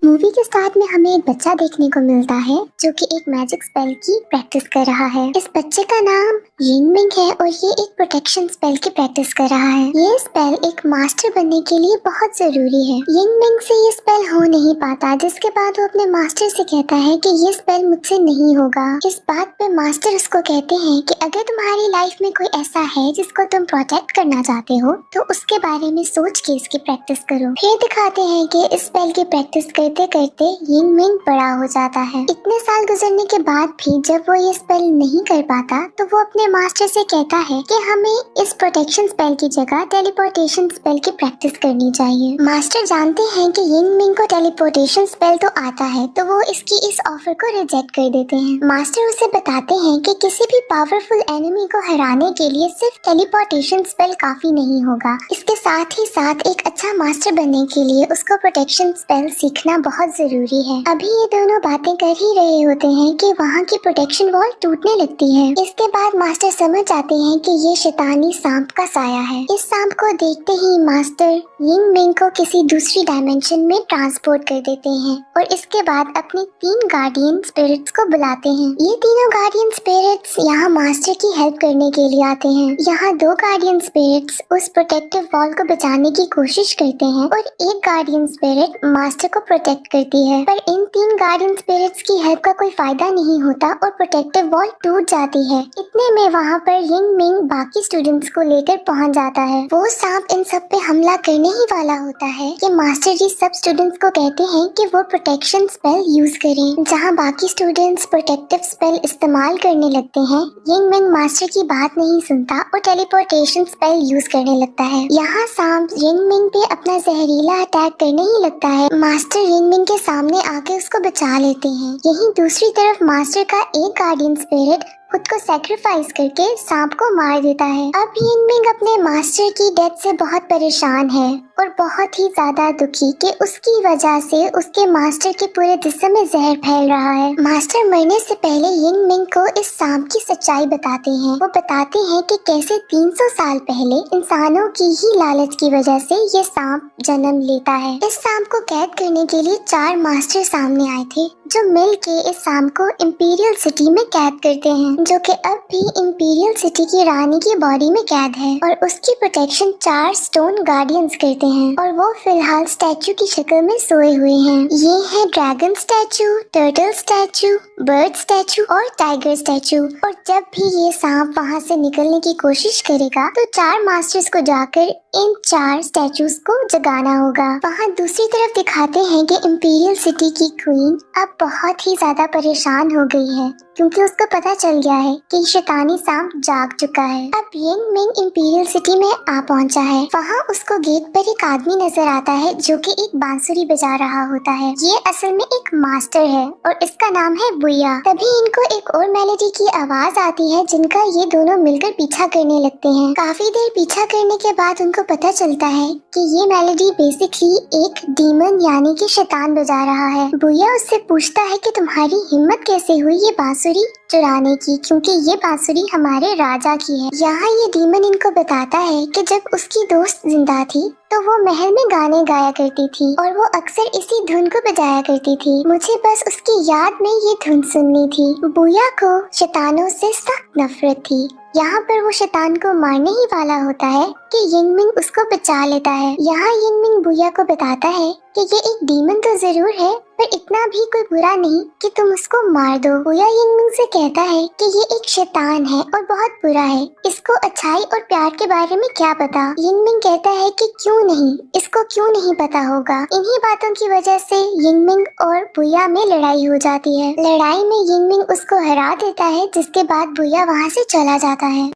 Movie के start में हमें एक बच्चा देखने को मिलता है जो कि एक मैजिक स्पेल की प्रैक्टिस कर रहा है। इस बच्चे का नाम यिंगमिंग है और ये एक प्रोटेक्शन स्पेल की प्रैक्टिस कर रहा है। ये स्पेल एक मास्टर बनने के लिए बहुत जरूरी है। यिंगमिंग से ये स्पेल हो नहीं पाता, जिसके बाद वो अपने मास्टर से कहता है कि ये स्पेल मुझसे नहीं होगा। इस बात पे मास्टर उसको कहते हैं कि अगर तुम्हारी लाइफ में कोई ऐसा है जिसको तुम प्रोटेक्ट करना चाहते हो तो उसके बारे में सोच के इसकी प्रैक्टिस करो। फिर दिखाते हैं कि इस स्पेल की प्रैक्टिस करते करते यिंगमिंग बड़ा हो जाता है। इतने साल गुजरने के बाद भी जब वो ये स्पेल नहीं कर पाता तो वो अपने मास्टर से कहता है कि हमें इस प्रोटेक्शन स्पेल की जगह टेलीपोर्टेशन स्पेल की प्रैक्टिस करनी चाहिए। मास्टर जानते हैं कि यिंगमिंग को टेलीपोर्टेशन स्पेल तो आता है, तो वो इसकी इस ऑफर को रिजेक्ट कर देते हैं। मास्टर उसे बताते हैं कि किसी भी पावरफुल एनिमी को हराने के लिए सिर्फ टेलीपोर्टेशन स्पेल काफी नहीं होगा, इसके साथ ही साथ एक अच्छा मास्टर बनने के लिए उसको प्रोटेक्शन स्पेल सीखना बहुत जरूरी है। अभी ये दोनों बातें कर ही रहे होते हैं कि वहाँ की प्रोटेक्शन वॉल टूटने लगती है। इसके बाद मास्टर समझ जाते हैं कि ये शैतानी सांप का साया है। इस सांप को देखते ही मास्टर यिंगमिंग को किसी दूसरी डायमेंशन में ट्रांसपोर्ट कर देते हैं और इसके बाद अपने 3 गार्डियन स्पिरिट्स को बुलाते हैं। ये तीनों गार्डियन स्पिरिट्स यहाँ मास्टर की हेल्प करने के लिए आते हैं। यहाँ 2 गार्डियन स्पिरिट्स उस प्रोटेक्टिव वॉल को बचाने की कोशिश करते हैं और एक गार्डियन स्पिरिट मास्टर को प्रोटेक्ट करती है, पर इन 3 गार्डियन स्पिरिट्स की हेल्प का कोई फायदा नहीं होता और प्रोटेक्टिव वॉल टूट जाती है। इतने में वहाँ पर यिंगमिंग बाकी स्टूडेंट्स को लेकर पहुँच जाता है। वो सांप इन सब पे हमला करने ही वाला होता है कि मास्टर जी सब स्टूडेंट्स को कहते हैं कि वो प्रोटेक्शन स्पेल यूज करें। जहाँ बाकी स्टूडेंट्स प्रोटेक्टिव स्पेल इस्तेमाल करने लगते हैं, यिंगमिंग मास्टर की बात नहीं सुनता और टेलीपोर्टेशन स्पेल यूज करने लगता है। यहाँ सांप यिंगमिंग पे अपना जहरीला अटैक करने ही लगता है। मास्टर यिंगमिंग के सामने आके उसको बचा लेते हैं। यहीं दूसरी तरफ मास्टर का एक गार्डियन स्पिरिट खुद को सैक्रिफाइस करके सांप को मार देता है। अब यिंगमिंग अपने मास्टर की डेथ से बहुत परेशान है और बहुत ही ज्यादा दुखी कि उसकी वजह से उसके मास्टर के पूरे जिस्म में जहर फैल रहा है। मास्टर मरने से पहले यिंगमिंग को इस सांप की सच्चाई बताते हैं। वो बताते हैं कि कैसे 300 साल पहले इंसानों की ही लालच की वजह से ये सांप जन्म लेता है। इस सांप को कैद करने के लिए 4 मास्टर सामने आए थे जो मिल के इस सांप को इंपीरियल सिटी में कैद करते हैं, जो कि अब भी इंपीरियल सिटी की रानी की बॉडी में कैद है और उसकी प्रोटेक्शन 4 स्टोन गार्डियंस करते हैं और वो फिलहाल स्टैचू की शक्ल में सोए हुए हैं। ये है dragon statue, turtle statue, bird statue और टाइगर स्टैचू। और जब भी ये सांप वहाँ से निकलने की कोशिश करेगा तो 4 मास्टर्स को जाकर इन 4 स्टैचूज को जगाना होगा। वहाँ दूसरी तरफ दिखाते हैं कि इंपीरियल सिटी की क्वीन अब बहुत ही ज्यादा परेशान हो गई है क्योंकि उसको पता चल गया है कि शैतानी सांप जाग चुका है। अब यिंगमिंग इंपीरियल सिटी में आ पहुंचा है। वहाँ उसको गेट पर एक आदमी नजर आता है जो कि एक बांसुरी बजा रहा होता है। ये असल में एक मास्टर है और इसका नाम है बुया। तभी इनको एक और मेलोडी की आवाज आती है जिनका ये दोनों मिलकर पीछा करने लगते हैं। काफी देर पीछा करने के बाद उनको पता चलता है कि ये मेलोडी बेसिकली एक डीमन यानी कि शैतान बजा रहा है। बुया उससे पूछता है कि तुम्हारी हिम्मत कैसे हुई ये बांसुरी चुराने की, क्योंकि ये बांसुरी हमारे राजा की है। यहाँ ये डीमन इनको बताता है कि जब उसकी दोस्त जिंदा थी तो वो महल में गाने गाया करती थी और वो अक्सर इसी धुन को बजाया करती थी। मुझे बस उसकी याद में ये धुन सुननी थी। बुया को शैतानों से सख्त नफरत थी। यहाँ पर वो शैतान को मारने ही वाला होता है कि यिंगमिंग उसको बचा लेता है। यहाँ यिंगमिंग बुया को बताता है कि ये एक डीमन तो जरूर है पर इतना भी कोई बुरा नहीं कि तुम उसको मार दो। बुया यिंगमिंग से कहता है कि ये एक शैतान है और बहुत बुरा है, इसको अच्छाई और प्यार के बारे में क्या पता। यिंगमिंग कहता है कि क्यों नहीं, इसको क्यों नहीं पता होगा। इन्हीं बातों की वजह से यिंगमिंग और बुया में लड़ाई हो जाती है। लड़ाई में यिंगमिंग उसको हरा देता है, जिसके बाद बुया वहाँ से चला जाता है।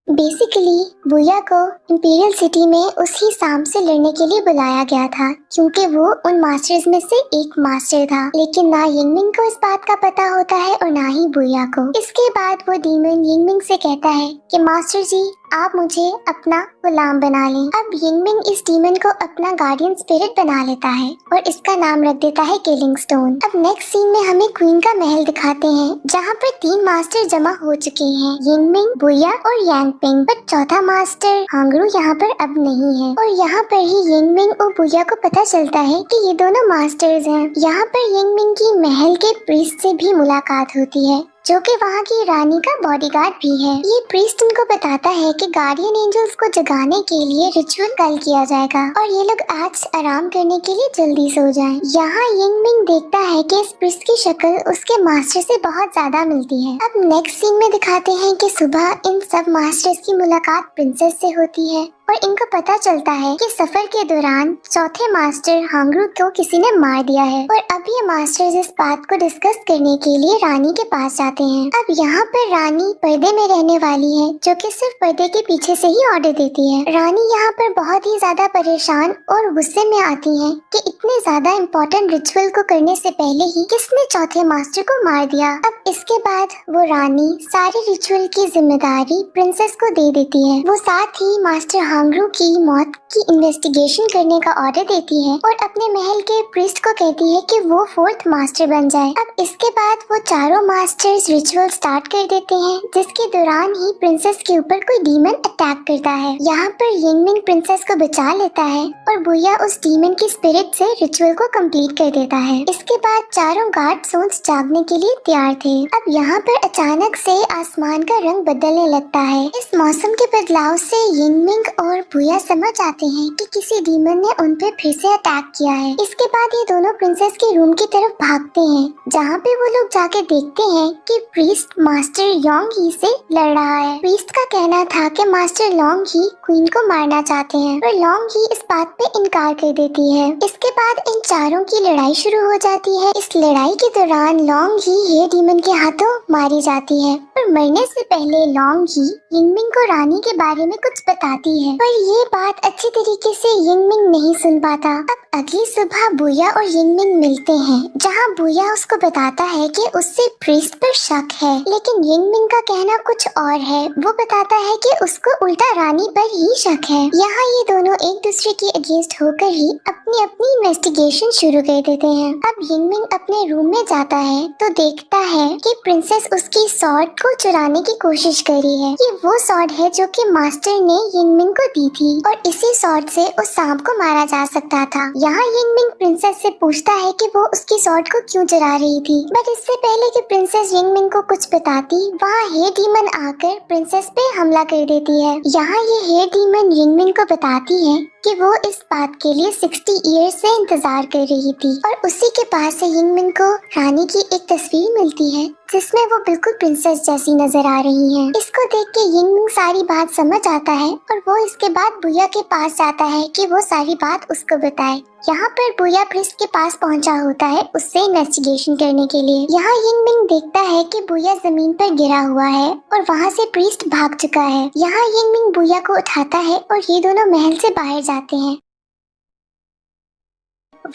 बेसिकली बुया को इंपीरियल सिटी में उसी सांप से लड़ने के लिए बुलाया गया था क्योंकि वो उन मास्टर्स में से एक मास्टर था, लेकिन ना यिंगमिंग को इस बात का पता होता है और ना ही बुया को। इसके बाद वो डीमन यिंगमिंग से कहता है कि मास्टर जी आप मुझे अपना गुलाम बना लें। अब यिंगमिंग इस डीमन को अपना गार्डियन स्पिरिट बना लेता है और इसका नाम रख देता है किलिंग स्टोन। अब नेक्स्ट सीन में हमें क्वीन का महल दिखाते हैं जहाँ पर 3 मास्टर जमा हो चुके हैं, यिंगमिंग, बुया और यांग पिंग। बट चौथा मास्टर हांगरू यहाँ पर अब नहीं है और यहाँ पर ही यिंगमिंग और बुया को पता चलता है कि ये दोनों मास्टर्स हैं। यहाँ पर यिंगमिंग की महल के प्रीस्ट से भी मुलाकात होती है जो कि वहाँ की रानी का बॉडीगार्ड भी है। ये प्रीस्ट उनको बताता है कि गार्डियन एंजल्स को जगाने के लिए रिचुअल कल किया जाएगा और ये लोग आज आराम करने के लिए जल्दी सो जाएं। यहाँ यिंगमिंग देखता है कि इस प्रीस्ट की शक्ल उसके मास्टर से बहुत ज्यादा मिलती है। अब नेक्स्ट सीन में दिखाते हैं कि सुबह इन सब मास्टर्स की मुलाकात प्रिंसेस से होती है और इनको पता चलता है कि सफर के दौरान चौथे मास्टर हांगरू को किसी ने मार दिया है और अब ये मास्टर्स इस बात को डिस्कस करने के लिए रानी के पास जाते हैं। अब यहाँ पर रानी पर्दे में रहने वाली है जो कि सिर्फ पर्दे के पीछे से ही ऑर्डर देती है। रानी यहाँ पर बहुत ही ज्यादा परेशान और गुस्से में आती है कि इतने ज्यादा इम्पोर्टेंट रिचुअल को करने से पहले ही किसने चौथे मास्टर को मार दिया। अब इसके बाद वो रानी सारे रिचुअल की जिम्मेदारी प्रिंसेस को दे देती है। वो साथ ही मास्टर हांगरू की मौत की इन्वेस्टिगेशन करने का ऑर्डर देती है और अपने महल के प्रीस्ट को कहती है कि वो फोर्थ मास्टर बन जाए। अब इसके बाद वो चारों मास्टर्स रिचुअल स्टार्ट कर देते हैं जिसके दौरान ही प्रिंसेस के ऊपर कोई डीमन अटैक करता है। यहाँ पर यिंगमिंग प्रिंसेस को बचा लेता है और बुया उस डीमन की स्पिरिट से रिचुअल को कंप्लीट कर देता है। इसके बाद चारों गार्ड सोल्स जागने के लिए तैयार थे। अब यहाँ पर अचानक से आसमान का रंग बदलने लगता है। इस मौसम के बदलाव से यिंगमिंग और बुया समझ आते हैं कि किसी डीमन ने उन पे फिर से अटैक किया है। इसके बाद ये दोनों प्रिंसेस के रूम की तरफ भागते हैं जहाँ पे वो लोग जाके देखते हैं कि प्रीस्ट मास्टर योंग ही से लड़ रहा है। प्रीस्ट का कहना था कि मास्टर लोंग ही क्वीन को मारना चाहते हैं पर लोंग ही इस बात पे इनकार कर देती है। इसके बाद इन चारों की लड़ाई शुरू हो जाती है। इस लड़ाई के दौरान लोंग ही ये डीमन के हाथों मारी जाती है पर मरने से पहले लोंग ही यिंगमिंग को रानी के बारे में कुछ बताती है पर ये बात अच्छी तरीके से यिंगमिंग नहीं सुन पाता। अब अगली सुबह बुया और यिंगमिंग मिलते हैं जहाँ बुया उसको बताता है कि उससे प्रीस्ट पर शक है लेकिन यिंगमिंग का कहना कुछ और है। वो बताता है कि उसको उल्टा रानी पर ही शक है। यहाँ ये दोनों एक दूसरे के अगेंस्ट होकर ही अपनी अपनी इन्वेस्टिगेशन शुरू कर देते हैं। अब यिंगमिंग अपने रूम में जाता है तो देखता है कि प्रिंसेस उसकी सॉर्ड को चुराने की कोशिश कर रही है। ये वो सॉर्ड है जो कि मास्टर ने यिंगमिंग को दी थी और इसी सॉर्ड से उस सांप को मारा जा सकता था। यहाँ यिंगमिंग प्रिंसेस से पूछता है कि वो उसकी सॉर्ड को क्यों चुरा रही थी बट इससे पहले कि प्रिंसेस यिंगमिंग को कुछ बताती वहाँ हे डीमन आकर प्रिंसेस पे हमला कर देती है। यहाँ ये हे डीमन यिंगमिंग को बताती है कि वो इस बात के लिए 60 ईयर्स से इंतजार कर रही थी और उसी के पास से यिंगमिंग को रानी की एक तस्वीर मिलती है जिसमें वो बिल्कुल प्रिंसेस जैसी नजर आ रही है। इसको देख के यिंगमिंग सारी बात समझ आता है और वो इसके बाद बुया के पास जाता है कि वो सारी बात उसको बताए। यहाँ पर बुया प्रिस्ट के पास पहुँचा होता है उससे इन्वेस्टिगेशन करने के लिए। यहाँ यिंगमिंग देखता है कि बुया जमीन पर गिरा हुआ है और वहाँ से प्रिस्ट भाग चुका है। यहाँ यिंगमिंग बुया को उठाता है और ये दोनों महल से बाहर जाते हैं।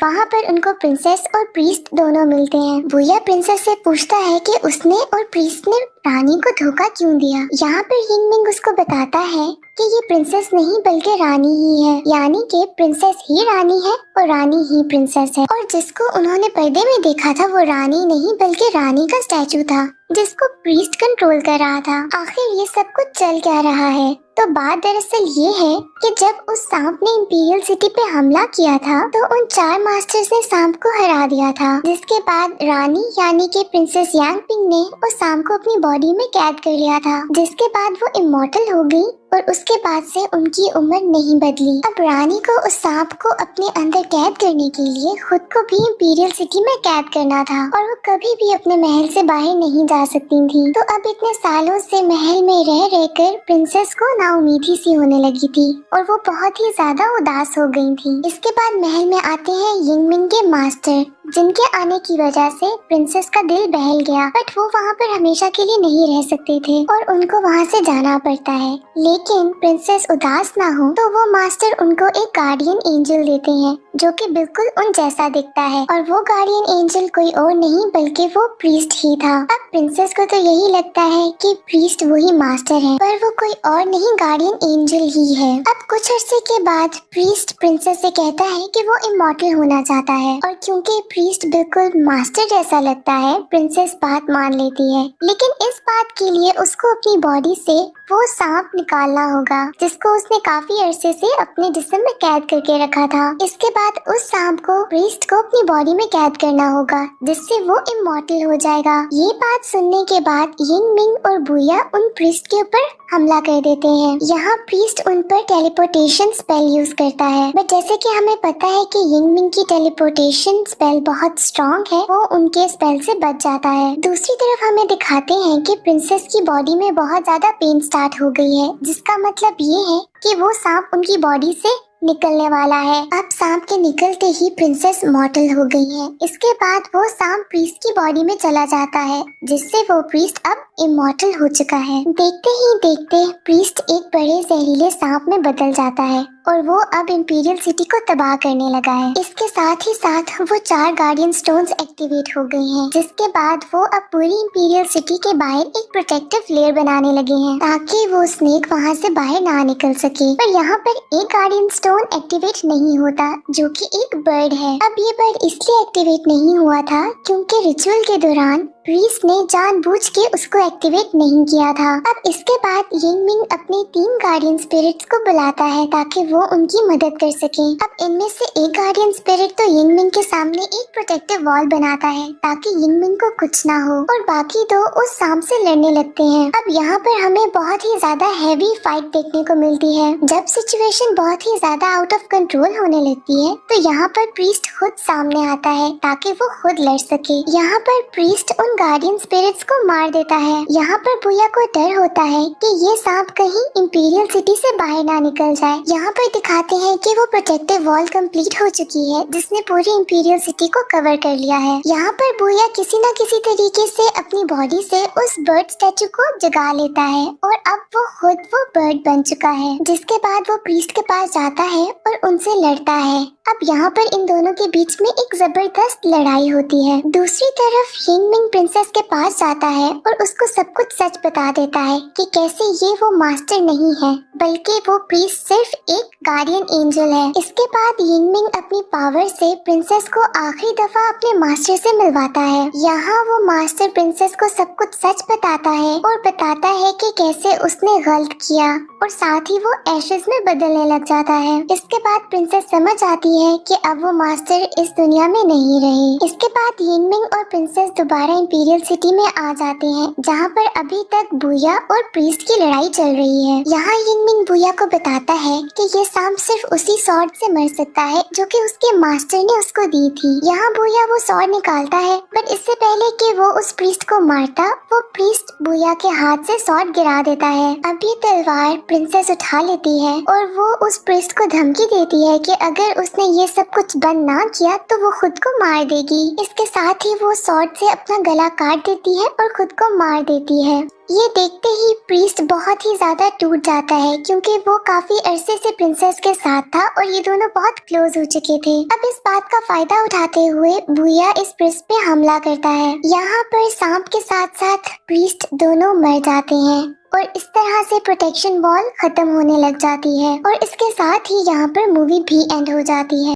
वहाँ पर उनको प्रिंसेस और प्रीस्ट दोनों मिलते हैं। बुया प्रिंसेस से पूछता है कि उसने और प्रीस्ट ने रानी को धोखा क्यों दिया। यहाँ पर यिंगमिंग उसको बताता है कि ये प्रिंसेस नहीं बल्कि रानी ही है, यानी कि प्रिंसेस ही रानी है और रानी ही प्रिंसेस है और जिसको उन्होंने पर्दे में देखा था वो रानी नहीं बल्कि रानी का स्टैचू था जिसको प्रीस्ट कंट्रोल कर रहा था। आखिर ये सब कुछ चल क्या रहा है? तो बात दरअसल ये है कि जब उस सांप ने इंपीरियल सिटी पे हमला किया था तो उन 4 मास्टर्स ने सांप को हरा दिया था जिसके बाद रानी यानी कि प्रिंसेस यांगपिंग ने उस सांप को अपनी बॉडी में कैद कर लिया था जिसके बाद वो इमॉर्टल हो गई और उसके बाद से उनकी उम्र नहीं बदली। अब रानी को उस सांप को अपने अंदर कैद करने के लिए खुद को भी इंपीरियल सिटी में कैद करना था और वो कभी भी अपने महल से बाहर नहीं जा सकती थी। तो अब इतने सालों से महल में रह रहकर प्रिंसेस को नाउमीदी सी होने लगी थी और वो बहुत ही ज्यादा उदास हो गई थी। इसके बाद महल में आते हैं यिंगमिंग के मास्टर जिनके आने की वजह से प्रिंसेस का दिल बहल गया बट वो वहाँ पर हमेशा के लिए नहीं रह सकते थे और उनको वहाँ से जाना पड़ता है। लेकिन प्रिंसेस उदास ना हो तो वो मास्टर उनको एक गार्डियन एंजल देते हैं जो कि बिल्कुल उन जैसा दिखता है और वो गार्डियन एंजल कोई और नहीं बल्कि वो प्रीस्ट ही था। अब प्रिंसेस को तो यही लगता है कि प्रीस्ट वही मास्टर है पर वो कोई और नहीं गार्डियन एंजल ही है। अब कुछ अर्से के बाद प्रीस्ट प्रिंसेस से कहता है कि वो इमॉर्टल होना चाहता है और क्योंकि प्रीस्ट बिल्कुल मास्टर जैसा लगता है प्रिंसेस बात मान लेती है लेकिन इस बात के लिए उसको अपनी बॉडी से वो सांप निकालना होगा जिसको उसने काफी अरसे से अपने जिस्म में कैद करके रखा था। इसके बाद उस सांप को प्रीस्ट को अपनी बॉडी में कैद करना होगा जिससे वो इमॉर्टल हो जाएगा। ये बात सुनने के बाद यिंग मिंग और बुया उन प्रीस्ट के ऊपर हमला कर देते हैं। यहाँ प्रीस्ट उन पर टेलीपोर्टेशन स्पेल यूज करता है, बट जैसे कि हमें पता है कि यिंग मिंग की टेलीपोर्टेशन स्पेल बहुत स्ट्रॉन्ग है, वो उनके स्पेल से बच जाता है। दूसरी तरफ हमें दिखाते हैं कि प्रिंसेस की बॉडी में बहुत ज्यादा पेन स्टार्ट हो गई है, जिसका मतलब ये है कि वो सांप उनकी बॉडी से निकलने वाला है। अब सांप के निकलते ही प्रिंसेस मॉर्टल हो गई है। इसके बाद वो सांप प्रीस्ट की बॉडी में चला जाता है, जिससे वो प्रीस्ट अब इमॉर्टल हो चुका है। देखते ही देखते प्रीस्ट एक बड़े जहरीले सांप में बदल जाता है और वो अब इंपीरियल सिटी को तबाह करने लगा है। इसके साथ ही साथ वो 4 गार्डियन स्टोन्स एक्टिवेट हो गई हैं, जिसके बाद वो अब पूरी इंपीरियल सिटी के बाहर एक प्रोटेक्टिव लेयर बनाने लगे हैं ताकि वो स्नेक वहाँ से बाहर ना निकल सके। पर यहाँ पर एक गार्डियन स्टोन एक्टिवेट नहीं होता, जो कि एक बर्ड है। अब ये बर्ड इसलिए एक्टिवेट नहीं हुआ था क्योंकि रिचुअल के दौरान प्रीस्ट ने जानबूझ के उसको एक्टिवेट नहीं किया था। अब इसके बाद यिंग मिंग अपने 3 गार्डियन स्पिरिट्स को बुलाता है ताकि वो उनकी मदद कर सके। अब इनमें से एक गार्डियन स्पिरिट तो यिंग मिंग के सामने एक प्रोटेक्टिव वॉल बनाता है ताकि यिंग मिंग को कुछ ना हो, और बाकी 2 उस सांप से लड़ने लगते हैं। अब यहाँ पर हमें बहुत ही ज्यादा हैवी फाइट देखने को मिलती है। जब सिचुएशन बहुत ही ज्यादा आउट ऑफ कंट्रोल होने लगती है तो यहाँ पर प्रीस्ट खुद सामने आता है ताकि वो खुद लड़ सके। यहाँ पर प्रीस्ट उन गार्डियन स्पिरिट्स को मार देता है। यहाँ पर बुया को डर होता है कि ये सांप कहीं इंपीरियल सिटी से बाहर ना निकल जाए। यहाँ पर दिखाते हैं कि वो प्रोटेक्टिव वॉल कंप्लीट हो चुकी है जिसने पूरी इंपीरियल सिटी को कवर कर लिया है। यहाँ पर बुया किसी न किसी तरीके से अपनी बॉडी से उस बर्ड स्टैचू को जगा लेता है और अब वो खुद वो बर्ड बन चुका है, जिसके बाद वो प्रीस्ट के पास जाता है और उनसे लड़ता है। अब यहाँ पर इन दोनों के बीच में एक जबरदस्त लड़ाई होती है। दूसरी तरफ यिंग मिंग प्रिंसेस के पास जाता है और उसको सब कुछ सच बता देता है कि कैसे ये वो मास्टर नहीं है बल्कि वो प्रीस्ट सिर्फ एक गार्डियन एंजल है। इसके बाद यिंग मिंग अपनी पावर से प्रिंसेस को आखिरी दफा अपने मास्टर से मिलवाता है। यहाँ वो मास्टर प्रिंसेस को सब कुछ सच बताता है और बताता है कि कैसे उसने गलत किया, और साथ ही वो एशेस में बदलने लग जाता है। इसके बाद प्रिंसेस समझ आती है कि अब वो मास्टर इस दुनिया में नहीं रहे। इसके बाद यिंग मिंग और प्रिंसेस दोबारा इंपीरियल सिटी में आ जाते हैं, जहाँ पर अभी तक बुया और प्रीस्ट की लड़ाई चल रही है। यहाँ यिंग मिंग बुया को बताता है कि ये सांप सिर्फ उसी स्वॉर्ड से मर सकता है जो कि उसके मास्टर ने उसको दी थी। यहाँ बुया वो स्वॉर्ड निकालता है, बट इससे पहले कि वो उस प्रीस्ट को मारता, वो प्रीस्ट बुया के हाथ से स्वॉर्ड गिरा देता है। अब ये तलवार प्रिंसेस उठा लेती है और वो उस प्रीस्ट को धमकी देती है कि अगर उसने ये सब कुछ बंद ना किया तो वो खुद को मार देगी। इसके साथ ही वो स्वॉर्ड से अपना गला काट देती है और खुद को मार देती है। ये देखते ही प्रीस्ट बहुत ही ज्यादा टूट जाता है क्योंकि वो काफी अरसे से प्रिंसेस के साथ था और ये दोनों बहुत क्लोज हो चुके थे। अब इस बात का फायदा उठाते हुए बुया इस प्रीस्ट पे हमला करता है। यहाँ पर सांप के साथ साथ प्रीस्ट दोनों मर जाते हैं और इस तरह से प्रोटेक्शन वॉल खत्म होने लग जाती है, और इसके साथ ही यहाँ पर मूवी भी एंड हो जाती है।